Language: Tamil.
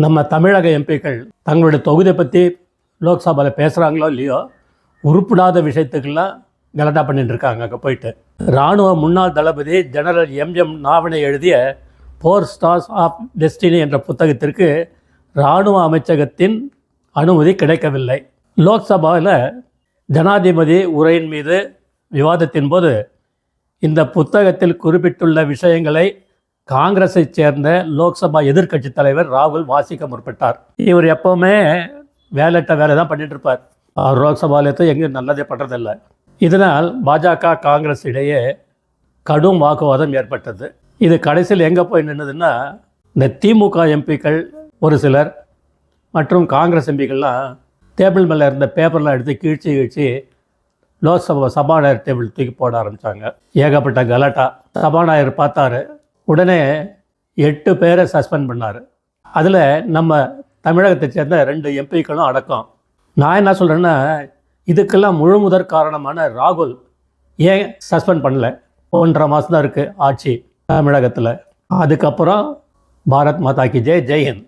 நம்ம தமிழக எம்பிக்கள் தங்களுடைய தொகுதியை பற்றி லோக்சபாவில் பேசுகிறாங்களோ இல்லையோ உருப்படாத விஷயத்துக்கெல்லாம் கலட்டா பண்ணிட்டு இருக்காங்க. அங்கே போயிட்டு இராணுவ முன்னாள் தளபதி ஜெனரல் எம் நாவனை எழுதிய 4 ஸ்டார்ஸ் ஆஃப் டெஸ்டினி என்ற புத்தகத்திற்கு இராணுவ அமைச்சகத்தின் அனுமதி கிடைக்கவில்லை. லோக்சபாவில் ஜனாதிபதி உரையின் மீது விவாதத்தின் போது இந்த புத்தகத்தில் குறிப்பிட்டுள்ள விஷயங்களை காங்கிரஸை சேர்ந்த லோக்சபா எதிர்க்கட்சி தலைவர் ராகுல் வாசிக்க முற்பட்டார். இவர் எப்போவுமே வேலை தான் பண்ணிட்டு இருப்பார். அவர் லோக்சபாவில் எங்கேயும் நல்லதே பண்ணுறதில்லை. இதனால் பாஜக காங்கிரஸ் இடையே கடும் வாக்குவாதம் ஏற்பட்டது. இது கடைசியில் எங்கே போய் நின்றுதுன்னா, இந்த திமுக எம்பிக்கள் ஒரு சிலர் மற்றும் காங்கிரஸ் எம்பிக்கள்லாம் டேபிள் மேலே இருந்த பேப்பர்லாம் எடுத்து கீழ்ச்சி லோக்சபா சபாநாயகர் டேபிள் தூக்கி போட ஆரம்பித்தாங்க. ஏகப்பட்ட கலாட்டா. சபாநாயகர் பார்த்தாரு. உடனே 8 பேரை சஸ்பெண்ட் பண்ணார். அதில் நம்ம தமிழகத்தை சேர்ந்த 2 எம்பிக்களும் அடக்கம். நான் என்ன சொல்கிறேன்னா, இதுக்கெல்லாம் முழுமுதற் காரணமான ராகுல் ஏன் சஸ்பெண்ட் பண்ணல? 1.5 மாதம் தான் இருக்குது ஆட்சி தமிழகத்தில். அதுக்கப்புறம் பாரத் மாதா கி ஜெய், ஜெய் ஹிந்த்.